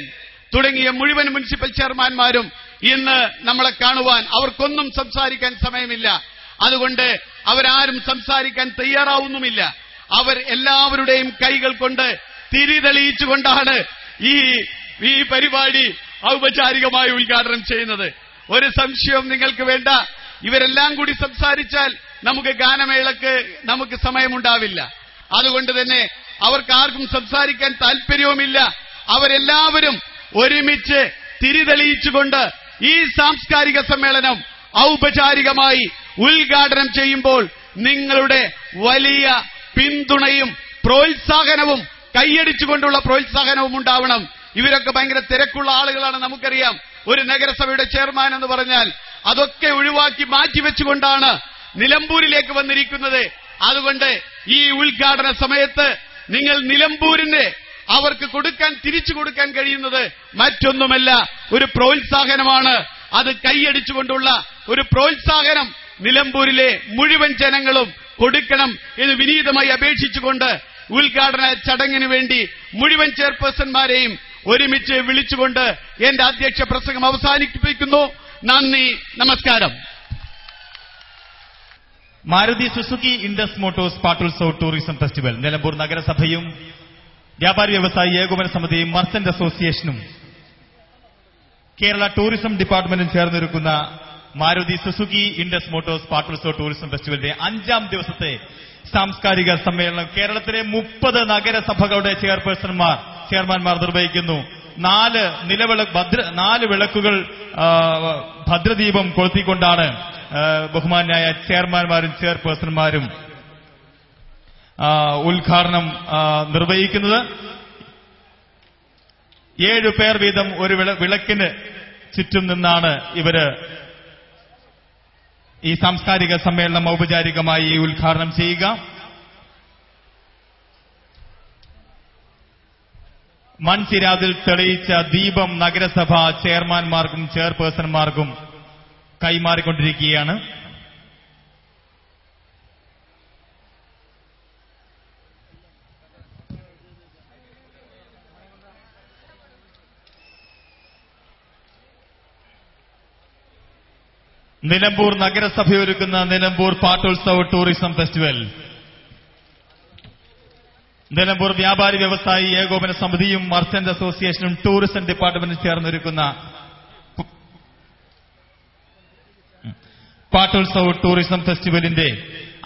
തുടങ്ങിയ മുഴുവൻ മുനിസിപ്പൽ ചെയർമാൻമാരും ഇന്ന് നമ്മളെ കാണുവാൻ, അവർക്കൊന്നും സംസാരിക്കാൻ സമയമില്ല. അതുകൊണ്ട് അവരാരും സംസാരിക്കാൻ തയ്യാറാവുന്നുമില്ല. അവർ എല്ലാവരുടെയും കൈകൾ കൊണ്ട് തിരിതെളിയിച്ചുകൊണ്ടാണ് ഈ പരിപാടി ഔപചാരികമായി ഉദ്ഘാടനം ചെയ്യുന്നത്. ഒരു സംശയവും നിങ്ങൾക്ക് വേണ്ട. ഇവരെല്ലാം കൂടി സംസാരിച്ചാൽ നമുക്ക് ഗാനമേളക്ക് നമുക്ക് സമയമുണ്ടാവില്ല. അതുകൊണ്ട് തന്നെ അവർക്കാർക്കും സംസാരിക്കാൻ താല്പര്യവുമില്ല. അവരെല്ലാവരും ഒരുമിച്ച് തിരിതെളിയിച്ചുകൊണ്ട് ഈ സാംസ്കാരിക സമ്മേളനം ഔപചാരികമായി ഉദ്ഘാടനം ചെയ്യുമ്പോൾ നിങ്ങളുടെ വലിയ പിന്തുണയും പ്രോത്സാഹനവും, കൈയടിച്ചുകൊണ്ടുള്ള പ്രോത്സാഹനവും ഉണ്ടാവണം. ഇവരൊക്കെ ഭയങ്കര തിരക്കുള്ള ആളുകളാണ്, നമുക്കറിയാം. ഒരു നഗരസഭയുടെ ചെയർമാൻ എന്ന് പറഞ്ഞാൽ അതൊക്കെ ഒഴിവാക്കി മാറ്റിവെച്ചുകൊണ്ടാണ് നിലമ്പൂരിലേക്ക് വന്നിരിക്കുന്നത്. അതുകൊണ്ട് ഈ ഉദ്ഘാടന സമയത്ത് നിങ്ങൾ നിലമ്പൂരിന് അവർക്ക് തിരിച്ചു കൊടുക്കാൻ കഴിയുന്നത് മറ്റൊന്നുമല്ല, ഒരു പ്രോത്സാഹനമാണ്. അത് കൈയടിച്ചുകൊണ്ടുള്ള ഒരു പ്രോത്സാഹനം നിലമ്പൂരിലെ മുഴുവൻ ജനങ്ങളും കൊടുക്കണം എന്ന് വിനീതമായി അപേക്ഷിച്ചുകൊണ്ട് ഉദ്ഘാടന ചടങ്ങിന് വേണ്ടി മുഴുവൻ ചെയർപേഴ്സൺമാരെയും ഒരുമിച്ച് വിളിച്ചുകൊണ്ട് എന്റെ അധ്യക്ഷ പ്രസംഗം അവസാനിപ്പിക്കുന്നു. നന്ദി, നമസ്കാരം. Maruti Suzuki Indus Motors Pattulsav tourism festival Nilambur നഗരസഭയും വ്യാപാരി വ്യവസായി ഏകോപന സമിതിയും മർച്ചന്റ് അസോസിയേഷനും കേരള ടൂറിസം ഡിപ്പാർട്ട്മെന്റും ചേർന്നൊരുക്കുന്ന Maruti Suzuki Indus Motors Pattulsav tourism ഫെസ്റ്റിവലിന്റെ 5ാം ദിവസത്തെ സാംസ്കാരിക സമ്മേളനം കേരളത്തിലെ 30 നഗരസഭകളുടെ ചെയർമാൻമാർ നിർവഹിക്കുന്നു. 4 വിളക്കുകൾ ഭദ്രദീപം കൊളുത്തിക്കൊണ്ടാണ് ബഹുമാനായ ചെയർമാൻമാരും ചെയർപേഴ്സൺമാരും ഉദ്ഘാടനം നിർവഹിക്കുന്നത്. 7 പേർ വീതം ഒരു വിളക്കിന് ചുറ്റും നിന്നാണ് ഇവര് ഈ സാംസ്കാരിക സമ്മേളനം ഔപചാരികമായി ഉദ്ഘാടനം ചെയ്യുക. മൺചിരാതിൽ തെളിയിച്ച ദീപം നഗരസഭാ ചെയർമാൻമാർക്കും ചെയർപേഴ്സൺമാർക്കും കൈമാറിക്കൊണ്ടിരിക്കുകയാണ്. നിലമ്പൂർ നഗരസഭയൊരുക്കുന്ന നിലമ്പൂർ പാട്ടോത്സവ് ടൂറിസം ഫെസ്റ്റിവൽ നിലമ്പൂർ വ്യാപാരി വ്യവസായി ഏകോപന സമിതിയും മർച്ചന്റ് അസോസിയേഷനും ടൂറിസം ഡിപ്പാർട്ട്മെന്റും ചേർന്നൊരുക്കുന്ന പാട്ടോത്സവ് ടൂറിസം ഫെസ്റ്റിവലിന്റെ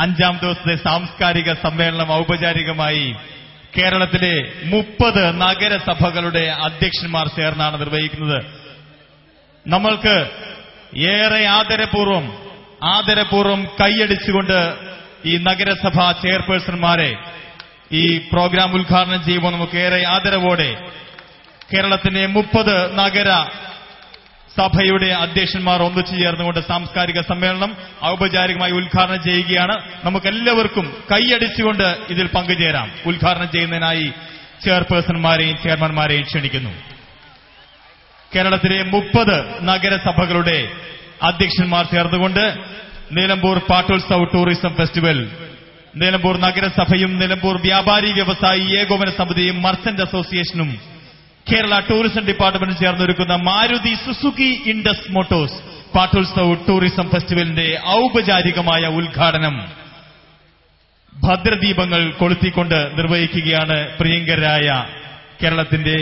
5ാം ദിവസത്തെ സാംസ്കാരിക സമ്മേളനം ഔപചാരികമായി കേരളത്തിലെ 30 നഗരസഭകളുടെ അധ്യക്ഷന്മാർ ചേർന്നാണ് നിർവഹിക്കുന്നത്. നമ്മൾക്ക് ഏറെ ആദരപൂർവം കൈയടിച്ചുകൊണ്ട് ഈ നഗരസഭാ ചെയർപേഴ്സൺമാരെ ഈ പ്രോഗ്രാം ഉദ്ഘാടനം ചെയ്യുമ്പോൾ നമുക്ക് ഏറെ ആദരവോടെ കേരളത്തിലെ 30 നഗര സഭയുടെ അധ്യക്ഷന്മാർ ഒന്നിച്ചു ചേർന്നുകൊണ്ട് സാംസ്കാരിക സമ്മേളനം ഔപചാരികമായി ഉദ്ഘാടനം ചെയ്യുകയാണ്. നമുക്കെല്ലാവർക്കും കൈയടിച്ചുകൊണ്ട് ഇതിൽ പങ്കുചേരാം. ഉദ്ഘാടനം ചെയ്യുന്നതിനായി ചെയർപേഴ്സൺമാരെയും ചെയർമാൻമാരെയും ക്ഷണിക്കുന്നു. കേരളത്തിലെ 30 നഗരസഭകളുടെ അധ്യക്ഷന്മാർ ചേർന്നുകൊണ്ട് നിലമ്പൂർ പാട്ടോത്സവ് ടൂറിസം ഫെസ്റ്റിവൽ നിലമ്പൂർ നഗരസഭയും നിലമ്പൂർ വ്യാപാരി വ്യവസായി ഏകോപന സമിതിയും മർച്ചന്റ് അസോസിയേഷനും കേരള ടൂറിസം ഡിപ്പാർട്ട്മെന്റും ചേർന്നൊരുക്കുന്ന Maruti Suzuki Indus Motors Pattulsav tourism ഫെസ്റ്റിവലിന്റെ ഔപചാരികമായ ഉദ്ഘാടനം ഭദ്രദീപങ്ങൾ കൊളുത്തിക്കൊണ്ട് നിർവഹിക്കുകയാണ്. പ്രിയങ്കരായ കേരളത്തിന്റെ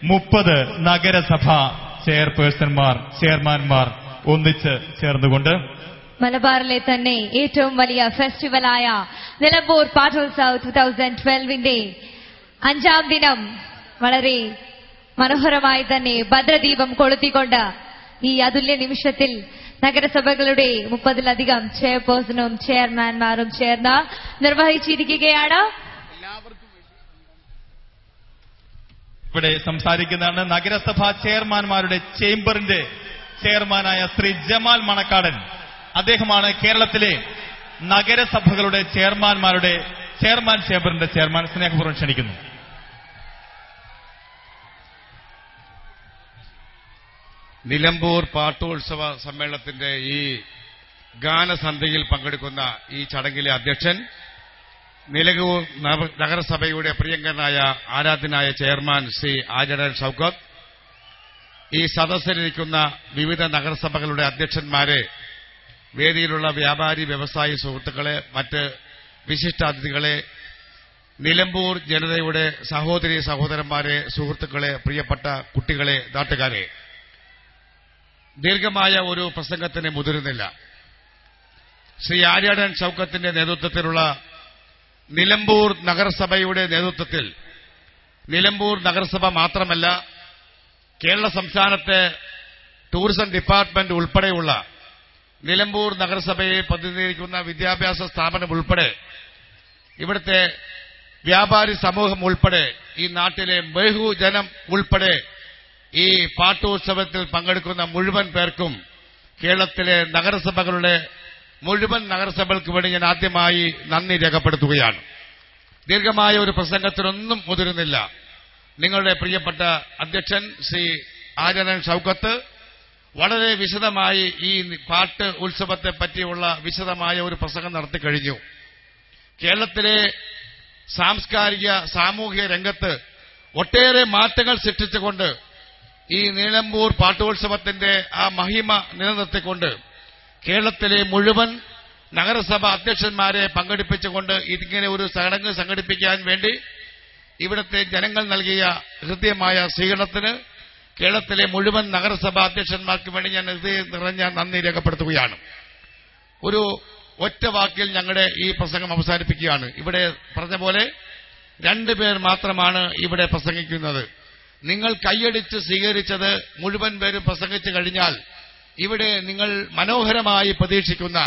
30 നഗരസഭാ ചെയർമാൻമാർ ഒന്നിച്ച് ചേർന്നുകൊണ്ട് മലബാറിലെ തന്നെ ഏറ്റവും വലിയ ഫെസ്റ്റിവലായ നിലമ്പൂർ പാട്ടോത്സവ് 2012ന്റെ 5ാം ദിനം വളരെ മനോഹരമായി തന്നെ ഭദ്രദീപം കൊളുത്തിക്കൊണ്ട് ഈ അതുല്യ നിമിഷത്തിൽ നഗരസഭകളുടെ 30-ലധികം ചെയർപേഴ്സണും ചെയർമാൻമാരും ചേർന്ന് നിർവഹിച്ചിരിക്കുകയാണ്. ഇവിടെ സംസാരിക്കുന്നതാണ് നഗരസഭാ ചെയർമാൻമാരുടെ ചേംബറിന്റെ ചെയർമാനായ ശ്രീ ജമാൽ മണക്കാടൻ. അദ്ദേഹമാണ് കേരളത്തിലെ നഗരസഭകളുടെ ചെയർമാൻമാരുടെ ചെയർമാൻ ചേംബറിന്റെ ചെയർമാൻ. സ്നേഹപൂർവ്വം ക്ഷണിക്കുന്നു. നിലമ്പൂർ പാട്ടോത്സവ സമ്മേളനത്തിന്റെ ഈ ഗാനസന്ധ്യയിൽ പങ്കെടുക്കുന്ന ഈ ചടങ്ങിലെ അധ്യക്ഷൻ നിലമ്പൂർ നഗരസഭയുടെ പ്രിയങ്കരനായ ആരാധ്യനായ ചെയർമാൻ ശ്രീ ആര്യടൻ ഷൌക്കത്ത്, ഈ സദസ്സിലിരിക്കുന്ന വിവിധ നഗരസഭകളുടെ അധ്യക്ഷന്മാരെ, വേദിയിലുള്ള വ്യാപാരി വ്യവസായി സുഹൃത്തുക്കളെ, മറ്റ് വിശിഷ്ടാതിഥികളെ, നിലമ്പൂർ ജനതയുടെ സഹോദരി സഹോദരന്മാരെ, സുഹൃത്തുക്കളെ, പ്രിയപ്പെട്ട കുട്ടികളെ, നാട്ടുകാരെ, ദീർഘമായ ഒരു പ്രസംഗത്തിന് മുതിരുന്നില്ല. ശ്രീ ആര്യടൻ ഷൌക്കത്തിന്റെ നേതൃത്വത്തിലുള്ള നിലമ്പൂർ നഗരസഭയുടെ നേതൃത്വത്തിൽ നിലമ്പൂർ നഗരസഭ മാത്രമല്ല കേരള സംസ്ഥാനത്തെ ടൂറിസം ഡിപ്പാർട്ട്മെന്റ് ഉൾപ്പെടെയുള്ള നിലമ്പൂർ നഗരസഭയെ പ്രതിനിധീകരിക്കുന്ന വിദ്യാഭ്യാസ സ്ഥാപനം ഉൾപ്പെടെ ഇവിടുത്തെ വ്യാപാരി സമൂഹം ഉൾപ്പെടെ ഈ നാട്ടിലെ ബഹുജനം ഉൾപ്പെടെ ഈ പാട്ടോത്സവത്തിൽ പങ്കെടുക്കുന്ന മുഴുവൻ പേർക്കും കേരളത്തിലെ നഗരസഭകളുടെ മുഴുവൻ നഗരസഭകൾക്ക് വേണ്ടി ഞാൻ ആദ്യമായി നന്ദി രേഖപ്പെടുത്തുകയാണ്. ദീർഘമായ ഒരു പ്രസംഗത്തിനൊന്നും മുതിരുന്നില്ല. നിങ്ങളുടെ പ്രിയപ്പെട്ട അധ്യക്ഷൻ ശ്രീ ആര്യടൻ ഷൌക്കത്ത് വളരെ വിശദമായി ഈ പാട്ട് ഉത്സവത്തെ പറ്റിയുള്ള വിശദമായ ഒരു പ്രസംഗം നടത്തിക്കഴിഞ്ഞു. കേരളത്തിലെ സാംസ്കാരിക സാമൂഹിക രംഗത്ത് ഒട്ടേറെ മാറ്റങ്ങൾ സൃഷ്ടിച്ചുകൊണ്ട് ഈ നിലമ്പൂർ പാട്ടോത്സവത്തിന്റെ ആ മഹിമ നിലനിർത്തിക്കൊണ്ട് കേരളത്തിലെ മുഴുവൻ നഗരസഭ അധ്യക്ഷന്മാരെ പങ്കെടുപ്പിച്ചുകൊണ്ട് ഇതിങ്ങനെ ഒരു ചടങ്ങ് സംഘടിപ്പിക്കാൻ വേണ്ടി ഇവിടുത്തെ ജനങ്ങൾ നൽകിയ ഹൃദ്യമായ സ്വീകരണത്തിന് കേരളത്തിലെ മുഴുവൻ നഗരസഭാ അധ്യക്ഷന്മാർക്ക് വേണ്ടി ഞാൻ ഹൃദയം നിറഞ്ഞ നന്ദി രേഖപ്പെടുത്തുകയാണ്. ഒരു ഒറ്റ വാക്കിൽ ഞങ്ങളുടെ ഈ പ്രസംഗം അവസാനിപ്പിക്കുകയാണ്. ഇവിടെ പറഞ്ഞ പോലെ 2 പേർ മാത്രമാണ് ഇവിടെ പ്രസംഗിക്കുന്നത്. നിങ്ങൾ കൈയടിച്ച് സ്വീകരിച്ചത് മുഴുവൻ പേരും പ്രസംഗിച്ചു കഴിഞ്ഞാൽ ഇവിടെ നിങ്ങൾ മനോഹരമായി പ്രതീക്ഷിക്കുന്ന,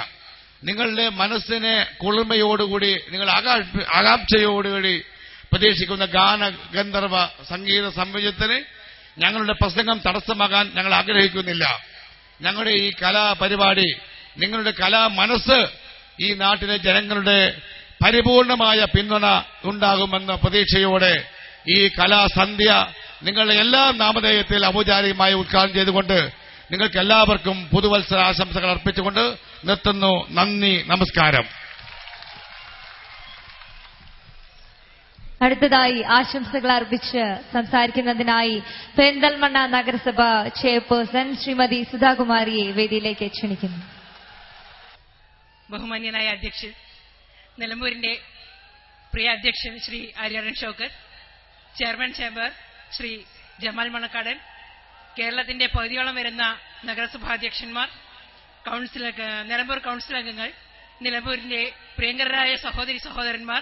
നിങ്ങളുടെ മനസ്സിനെ കുളിർമയോടുകൂടി, നിങ്ങൾ ആകാംക്ഷയോടുകൂടി പ്രതീക്ഷിക്കുന്ന ഗാനഗന്ധർവ സംഗീത സംയോജനത്തിന് ഞങ്ങളുടെ പ്രസംഗം തടസ്സമാകാൻ ഞങ്ങൾ ആഗ്രഹിക്കുന്നില്ല. ഞങ്ങളുടെ ഈ കലാപരിപാടി, നിങ്ങളുടെ കലാ മനസ്സ് ഈ നാട്ടിലെ ജനങ്ങളുടെ പരിപൂർണമായ പിന്തുണ ഉണ്ടാകുമെന്ന പ്രതീക്ഷയോടെ ഈ കലാസന്ധ്യ നിങ്ങളുടെ എല്ലാ നാമധേയത്തിൽ ഔപചാരികമായി ഉദ്ഘാടനം ചെയ്തുകൊണ്ട് നിങ്ങൾക്ക് എല്ലാവർക്കും പുതുവത്സര ആശംസകൾ അർപ്പിച്ചുകൊണ്ട് നിർത്തുന്നു. നന്ദി, നമസ്കാരം. അടുത്തതായി ആശംസകൾ അർപ്പിച്ച് സംസാരിക്കുന്നതിനായി പെരിന്തൽമണ്ണ നഗരസഭ ചെയർപേഴ്സൺ ശ്രീമതി സുധാകുമാരിയെ വേദിയിലേക്ക് ക്ഷണിക്കുന്നു. ബഹുമാന്യനായ അധ്യക്ഷൻ, നിലമ്പൂരിന്റെ പ്രിയ അധ്യക്ഷൻ ശ്രീ ആര്യാടൻ ഷൌക്കത്ത്, ചെയർമാൻ ചേംബർ ശ്രീ ജമാൽ മണക്കാടൻ, കേരളത്തിന്റെ പകുതിയോളം വരുന്ന നഗരസഭാധ്യക്ഷന്മാർ, നിലമ്പൂർ കൌൺസിൽ അംഗങ്ങൾ, നിലമ്പൂരിന്റെ പ്രിയങ്കരായ സഹോദരി സഹോദരന്മാർ,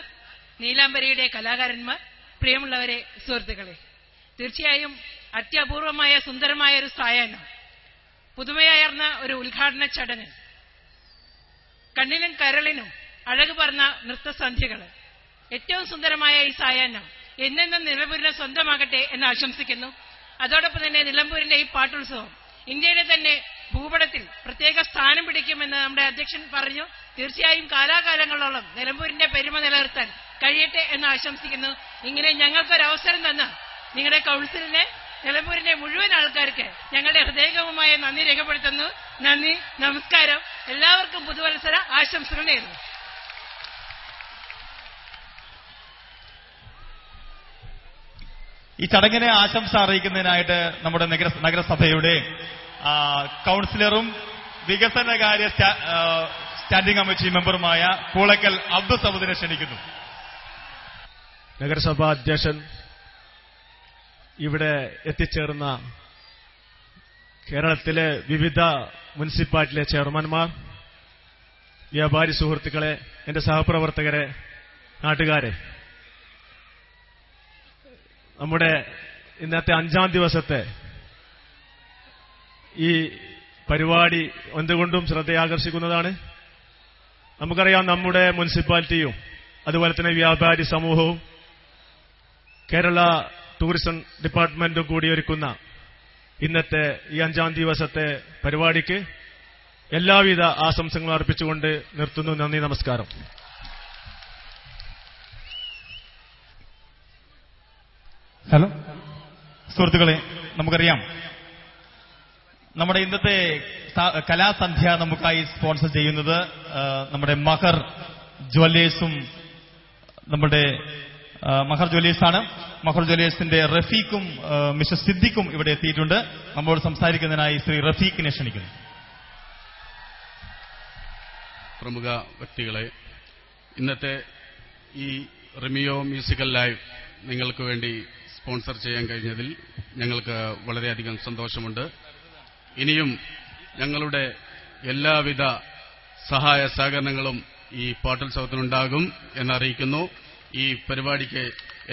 നീലാംബരിയുടെ കലാകാരന്മാർ, പ്രിയമുള്ളവരെ, സുഹൃത്തുക്കളെ, തീർച്ചയായും അത്യപൂർവമായ സുന്ദരമായ ഒരു സായാഹ്നം, പുതുമയാർന്ന ഒരു ഉദ്ഘാടന ചടങ്ങ്, കണ്ണിനും കരളിനും അഴക് പറഞ്ഞ നൃത്തസന്ധ്യകൾ, ഏറ്റവും സുന്ദരമായ ഈ സായാഹ്നം എന്നെന്നും നിലമ്പൂരിനെ സ്വന്തമാകട്ടെ എന്ന് ആശംസിക്കുന്നു. അതോടൊപ്പം തന്നെ നിലമ്പൂരിന്റെ ഈ പാട്ടുത്സവം ഇന്ത്യയുടെ തന്നെ ഭൂപടത്തിൽ പ്രത്യേക സ്ഥാനം പിടിക്കുമെന്ന് നമ്മുടെ അധ്യക്ഷൻ പറഞ്ഞു. തീർച്ചയായും കാലാകാലങ്ങളോളം നിലമ്പൂരിന്റെ പെരുമ നിലനിർത്താൻ കഴിയട്ടെ എന്ന് ആശംസിക്കുന്നു. ഇങ്ങനെ ഞങ്ങൾക്കൊരവസരം തന്ന നിങ്ങളുടെ കൌൺസിലിനെ, നിലമ്പൂരിന്റെ മുഴുവൻ ആൾക്കാർക്ക് ഞങ്ങളുടെ ഹൃദയംഗമമായ നന്ദി രേഖപ്പെടുത്തുന്നു. നന്ദി, നമസ്കാരം. എല്ലാവർക്കും പുതുവത്സര ആശംസകൾ നേരുന്നു. ഈ ചടങ്ങിനെ ആശംസ അറിയിക്കുന്നതിനായിട്ട് നമ്മുടെ നഗരസഭയുടെ കൌൺസിലറും വികസനകാര്യ സ്റ്റാൻഡിംഗ് കമ്മിറ്റി മെമ്പറുമായ പൂളക്കൽ അബ്ദുൾ സമദിനെ ക്ഷണിക്കുന്നു. നഗരസഭാ അധ്യക്ഷൻ, ഇവിടെ എത്തിച്ചേർന്ന കേരളത്തിലെ വിവിധ മുനിസിപ്പാലിറ്റിയിലെ ചെയർമാൻമാർ, വ്യാപാരി സുഹൃത്തുക്കളെ, എന്റെ സഹപ്രവർത്തകരെ, നാട്ടുകാരെ, നമ്മുടെ ഇന്നത്തെ 5ാം ദിവസത്തെ ഈ പരിപാടി എന്തുകൊണ്ടും ശ്രദ്ധയാകർഷിക്കുന്നതാണ്. നമുക്കറിയാം, നമ്മുടെ മുനിസിപ്പാലിറ്റിയും അതുപോലെ തന്നെ വ്യാപാരി സമൂഹവും കേരള ടൂറിസം ഡിപ്പാർട്ട്മെന്റും കൂടി ഒരുക്കുന്ന ഇന്നത്തെ ഈ 5ാം ദിവസത്തെ പരിപാടിക്ക് എല്ലാവിധ ആശംസകളും അർപ്പിച്ചുകൊണ്ട് നിർത്തുന്നു. നന്ദി, നമസ്കാരം. ഹലോ സുഹൃത്തുക്കളെ, നമുക്കറിയാം നമ്മുടെ ഇന്നത്തെ കലാസന്ധ്യ നമുക്കായി സ്പോൺസർ ചെയ്യുന്നത് നമ്മുടെ മഹർ ജ്വല്ലേഴ്സും നമ്മുടെ മഹർ ജ്വല്ലേഴ്സാണ്. മഹർ ജ്വല്ലേഴ്സിന്റെ റഫീഖും മിസ്റ്റർ സിദ്ദിഖും ഇവിടെ എത്തിയിട്ടുണ്ട്. നമ്മളോട് സംസാരിക്കുന്നതിനായി ശ്രീ റഫീഖിനെ ക്ഷണിക്കുന്നു. പ്രമുഖ വ്യക്തികളെ, ഇന്നത്തെ ഈ റിമിയോ മ്യൂസിക്കൽ ലൈവ് നിങ്ങൾക്ക് വേണ്ടി സ്പോൺസർ ചെയ്യാൻ കഴിഞ്ഞതിൽ ഞങ്ങൾക്ക് വളരെയധികം സന്തോഷമുണ്ട്. ഇനിയും ഞങ്ങളുടെ എല്ലാവിധ സഹായ സഹകരണങ്ങളും ഈ പാട്ടുത്സവത്തിനുണ്ടാകും എന്നറിയിക്കുന്നു. ഈ പരിപാടിക്ക്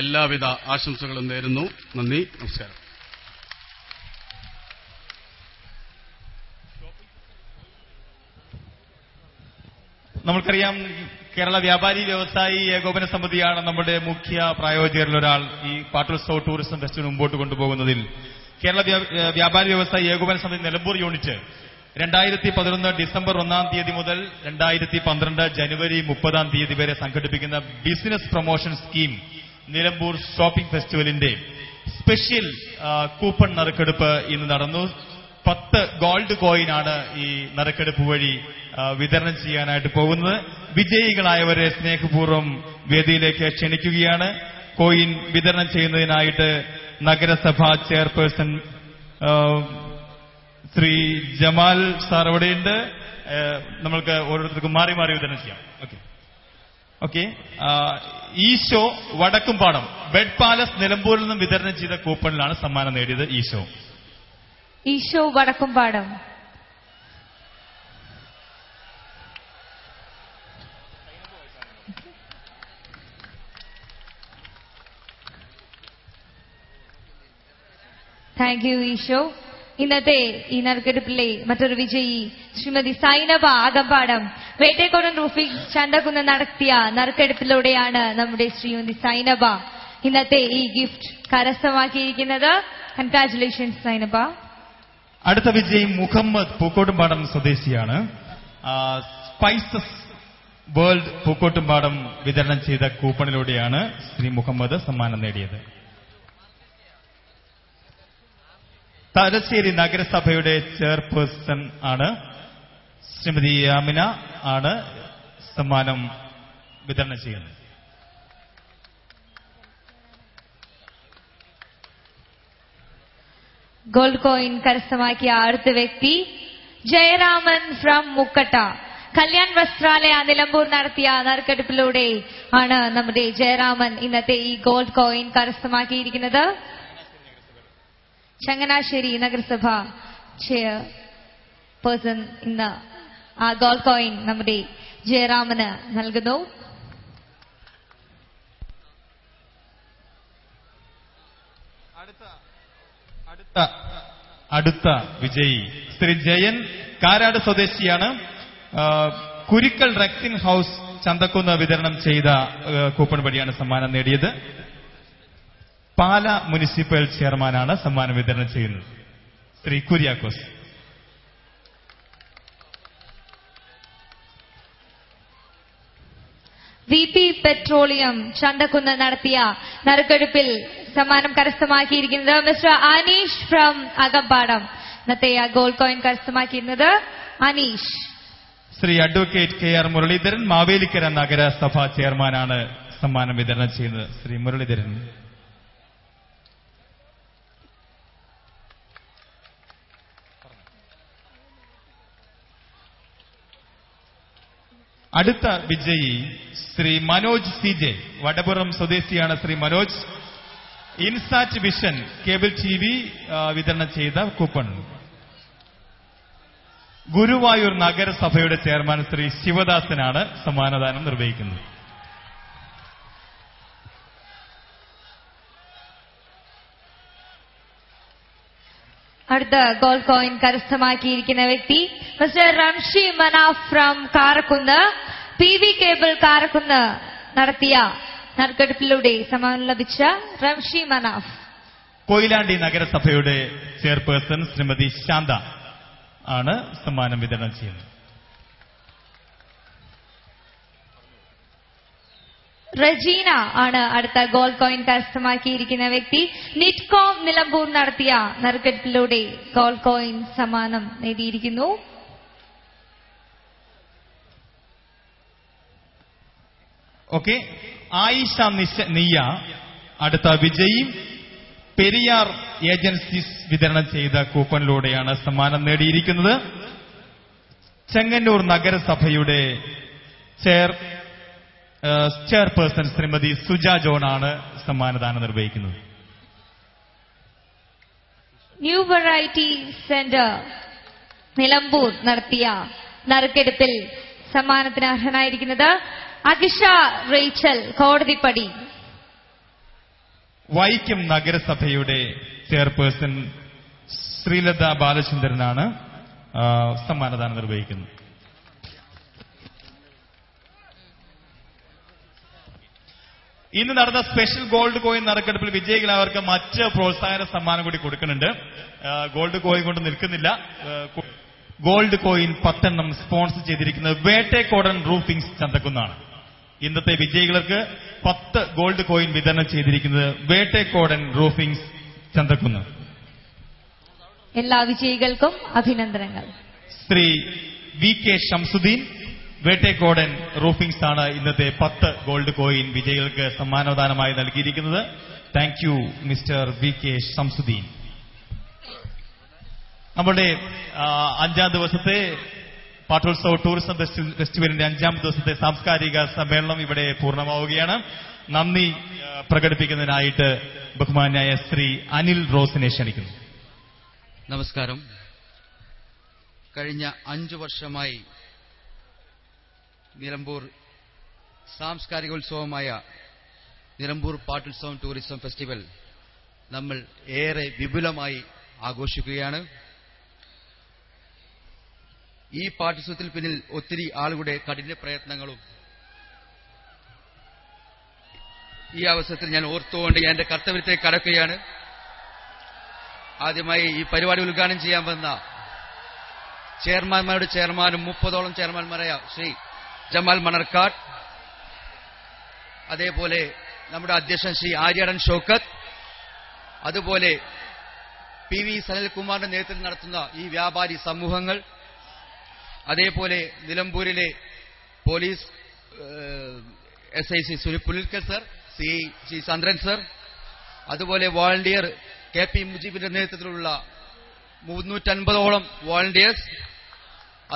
എല്ലാവിധ ആശംസകളും നേരുന്നു. നന്ദി, നമസ്കാരം. നമ്മൾക്കറിയാം, കേരള വ്യാപാരി വ്യവസായി ഏകോപന സമിതിയാണ് നമ്മുടെ മുഖ്യ പ്രായോജകരിലൊരാൾ ഈ പാട്ടുത്സവ ടൂറിസം ഫെസ്റ്റിവൽ മുമ്പോട്ട് കൊണ്ടുപോകുന്നതിൽ. കേരള വ്യാപാരി വ്യവസായി ഏകോപന സമിതി നിലമ്പൂർ യൂണിറ്റ് 2011 ഡിസംബർ 1-ാം തീയതി മുതൽ 2012 ജനുവരി 30-ാം തീയതി വരെ സംഘടിപ്പിക്കുന്ന business promotion scheme Nilambur shopping ഫെസ്റ്റിവലിന്റെ സ്പെഷ്യൽ കൂപ്പൺ നറുക്കെടുപ്പ് ഇന്ന് നടന്നു. 10 ഗോൾഡ് കോയിനാണ് ഈ നറുക്കെടുപ്പ് വഴി വിതരണം ചെയ്യാനായിട്ട് പോകുന്നത്. വിജയികളായവരെ സ്നേഹപൂർവ്വം വേദിയിലേക്ക് ക്ഷണിക്കുകയാണ്. കോയിൻ വിതരണം ചെയ്യുന്നതിനായിട്ട് നഗരസഭാ ചെയർപേഴ്സൺ ശ്രീ ജമാൽ സാർ ഇവിടെയുണ്ട്. നമ്മൾക്ക് ഓരോരുത്തർക്കും മാറി മാറി വിതരണം ചെയ്യാം. Okay. Eesho Vadakkumpadam bed palace നിലമ്പൂരിൽ നിന്നും വിതരണം ചെയ്ത കൂപ്പണിലാണ് സമ്മാനം നേടിയത്. ഈശോ വടക്കുംപാടം. Thank you Eesho. ഇന്നത്തെ ഈ നറുക്കെടുപ്പിലെ മറ്റൊരു വിജയി ശ്രീമതി സൈനബ അകമ്പാടം. വേട്ടേക്കോടൻ റൂഫിംഗ് ചന്തക്കുന്ന് നടത്തിയ നറുക്കെടുപ്പിലൂടെയാണ് നമ്മുടെ ശ്രീമതി സൈനബ ഇന്നത്തെ ഈ ഗിഫ്റ്റ് കരസ്ഥമാക്കിയിരിക്കുന്നത്. കൺഗ്രാറ്റുലേഷൻസ് സൈനബ. അടുത്ത വിജയി മുഹമ്മദ് പൂക്കോട്ടുംപാടം സ്വദേശിയാണ്. സ്പൈസസ് വേൾഡ് പൂക്കോട്ടുംപാടം വിതരണം ചെയ്ത കൂപ്പണിലൂടെയാണ് ശ്രീ മുഹമ്മദ് സമ്മാനം നേടിയത്. തലശ്ശേരി നഗരസഭയുടെ ചെയർപേഴ്സൺ ആണ് ശ്രീമതി അമിന ആണ് സമ്മാനം വിതരണം ചെയ്യുന്നത്. ഗോൾഡ് കോയിൻ കരസ്ഥമാക്കിയ അടുത്ത വ്യക്തി ജയരാമൻ ഫ്രം മുക്കട്ട. കല്യാൺ വസ്ത്രാലയ നിലമ്പൂർ നടത്തിയ നറുക്കെടുപ്പിലൂടെ ആണ് നമ്മുടെ ജയരാമൻ ഇന്നത്തെ ഈ ഗോൾഡ് കോയിൻ കരസ്ഥമാക്കിയിരിക്കുന്നത്. ചങ്ങനാശ്ശേരി നഗരസഭ ചെയർപേഴ്സൺ ഇന്ന് ആ ഗോൾഡ് കോയിൻ നമ്മുടെ ജയറാമന് നൽകുന്നു. അടുത്ത വിജയി ശ്രീ ജയൻ കാരാട് സ്വദേശിയാണ്. കുരിക്കൽ റെക്സിൻ ഹൌസ് ചന്തക്കുന്ന് വിതരണം ചെയ്ത കൂപ്പൺ വഴിയാണ് സമ്മാനം നേടിയത്. പാല മുനിസിപ്പൽ ചെയർമാനാണ് സമ്മാനം വിതരണം ചെയ്യുന്നത്, ശ്രീ കുര്യാക്കോസ്. VP പെട്രോളിയം ചന്തക്കുന്ന് നടത്തിയ നറുക്കെടുപ്പിൽ സമ്മാനം കരസ്ഥമാക്കിയിരിക്കുന്നത് മിസ്റ്റർ അനീഷ് ഫ്രം അകമ്പാടം. ഇന്നത്തെ ഗോൾഡ് കോയിൻ കരസ്ഥമാക്കിയിരുന്നത് അനീഷ്. ശ്രീ അഡ്വക്കേറ്റ് KR മുരളീധരൻ മാവേലിക്കര നഗരസഭ ചെയർമാനാണ് സമ്മാനം വിതരണം ചെയ്യുന്നത്, ശ്രീ മുരളീധരൻ. അടുത്ത വിജയി ശ്രീ മനോജ് CJ വടപുറം സ്വദേശിയാണ്. Shri Manoj INSAT vision cable TV വിതരണം ചെയ്ത കൂപ്പൺ. ഗുരുവായൂർ നഗരസഭയുടെ ചെയർമാൻ ശ്രീ ശിവദാസനാണ് സമ്മാനദാനം നിർവഹിക്കുന്നത്. അടുത്ത ഗോൾഡ് കോയിൻ കരസ്ഥമാക്കിയിരിക്കുന്ന വ്യക്തി mister Ramshi Manaf from Karakunnu. PV cable Karakunnu നടത്തിയ നറുക്കെടുപ്പിലൂടെ സമ്മാനം ലഭിച്ച റംഷി മനാഫ്. കൊയിലാണ്ടി നഗരസഭയുടെ ചെയർപേഴ്സൺ ശ്രീമതി ശാന്ത ആണ് സമ്മാനം വിതരണം ചെയ്യുന്നത്. റജീന ആണ് അടുത്ത ഗോൾഡ് കോയിൻ കരസ്ഥമാക്കിയിരിക്കുന്ന വ്യക്തി. നിറ്റ്കോം നിലമ്പൂർ നടത്തിയ നറുക്കെടുപ്പിലൂടെ ഗോൾഡ് കോയിൻ സമ്മാനം നേടിയിരിക്കുന്നു. ഓക്കെ, ആയിഷ നിയ അടുത്ത വിജയി. പെരിയാർ ഏജൻസീസ് വിതരണം ചെയ്ത കൂപ്പണിലൂടെയാണ് സമ്മാനം നേടിയിരിക്കുന്നത്. ചെങ്ങന്നൂർ നഗരസഭയുടെ ചെയർപേഴ്സൺ ശ്രീമതി സുജ ജോൺ ആണ് സമ്മാനദാനം നിർവഹിക്കുന്നത്. ന്യൂ വെറൈറ്റി സെന്റർ നിലമ്പൂർ നടത്തിയ നറുക്കെടുപ്പിൽ സമ്മാനത്തിന് അർഹനായിരിക്കുന്നത് അകിഷ റേച്ചൽ കോടതിപ്പടി. വൈക്കം നഗരസഭയുടെ ചെയർപേഴ്സൺ ശ്രീലത ബാലചന്ദ്രനാണ് സമ്മാനദാനം നിർവഹിക്കുന്നത്. ഇന്ന് നടന്ന സ്പെഷ്യൽ ഗോൾഡ് കോയിൻ നറുക്കെടുപ്പിൽ വിജയികൾ അവർക്ക് മറ്റ് പ്രോത്സാഹന സമ്മാനം കൂടി കൊടുക്കുന്നുണ്ട്. ഗോൾഡ് കോയിൻ കൊണ്ട് നിൽക്കുന്നില്ല. ഗോൾഡ് കോയിൻ 10 സ്പോൺസർ ചെയ്തിരിക്കുന്നത് വേട്ടേക്കോടൻ റൂഫിംഗ്സ് ചന്തക്കുന്നാണ്. ഇന്നത്തെ വിജയികൾക്ക് 10 ഗോൾഡ് കോയിൻ വിതരണം ചെയ്തിരിക്കുന്നത് വേട്ടേക്കോടൻ റൂഫിംഗ്സ് ചന്തക്കുന്ന്. എല്ലാ വിജയികൾക്കും അഭിനന്ദനങ്ങൾ. ശ്രീ VK ഷംസുദ്ദീൻ വേട്ടേക്കോടൻ റൂഫിംഗ്സ് ആണ് ഇന്നത്തെ 10 ഗോൾഡ് കോയിൻ വിജയികൾക്ക് സമ്മാനദാനമായി നൽകിയിരിക്കുന്നത്. Thank you mister VK Shamsuddin. നമ്മുടെ 5ാം ദിവസത്തെ പാട്ടോത്സവ ടൂറിസം ഫെസ്റ്റിവലിന്റെ 5ാം ദിവസത്തെ സാംസ്കാരിക സമ്മേളനം ഇവിടെ പൂർണ്ണമാവുകയാണ്. നന്ദി പ്രകടിപ്പിക്കുന്നതിനായിട്ട് ബഹുമാന്യായ ശ്രീ അനിൽ റോസിനെ ക്ഷണിക്കുന്നു. നമസ്കാരം. കഴിഞ്ഞ 5 വർഷമായി നിലമ്പൂർ സാംസ്കാരികോത്സവമായ നിലമ്പൂർ പാട്ടുത്സവം ടൂറിസം ഫെസ്റ്റിവൽ നമ്മൾ ഏറെ വിപുലമായി ആഘോഷിക്കുകയാണ്. ഈ പാഠ്യോത്സവത്തിൽ പിന്നിൽ ഒത്തിരി ആളുകളുടെ കഠിന പ്രയത്നങ്ങളും ഈ അവസരത്തിൽ ഞാൻ ഓർത്തുകൊണ്ട് ഞാൻ എന്റെ കർത്തവ്യത്തിലേക്ക് കടക്കുകയാണ്. ആദ്യമായി ഈ പരിപാടി ഉദ്ഘാടനം ചെയ്യാൻ വന്ന ചെയർമാൻമാരുടെ ചെയർമാനും 30ഓളം ചെയർമാൻമാരായ ശ്രീ ജമാൽ മണർക്കാട്, അതേപോലെ നമ്മുടെ അധ്യക്ഷൻ ശ്രീ ആര്യാടൻ ഷൗക്കത്ത്, അതുപോലെ PV സനൽകുമാറിന്റെ നേതൃത്വത്തിൽ നടത്തുന്ന ഈ വ്യാപാരി സമൂഹങ്ങൾ, അതേപോലെ നിലമ്പൂരിലെ police SIC Pulikkal sir, Shri Chandran sir, അതുപോലെ വോളണ്ടിയർ KP മുജീബിന്റെ നേതൃത്വത്തിലുള്ള 350ഓളം വോളണ്ടിയേഴ്സ്,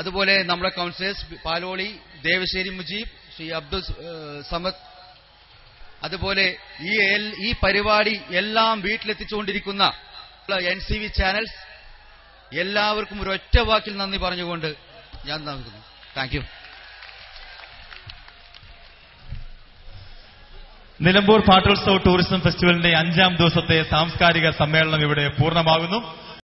അതുപോലെ നമ്മുടെ കൗൺസിലേഴ്സ് പാലോളി, ദേവശ്ശേരി മുജീബ്, ശ്രീ അബ്ദുൽ സമദ്, അതുപോലെ ഈ പരിപാടി എല്ലാം വീട്ടിലെത്തിച്ചുകൊണ്ടിരിക്കുന്ന NCV ചാനൽസ്, എല്ലാവർക്കും ഒരു ഒറ്റ വാക്കിൽ നന്ദി പറഞ്ഞുകൊണ്ട് ഞാൻ നൽകുന്നു. Thank you. Nilambur Pattulsav tourism ഫെസ്റ്റിവലിന്റെ 5ാം ദിവസത്തെ സാംസ്കാരിക സമ്മേളനം ഇവിടെ പൂർണ്ണമാകുന്നു.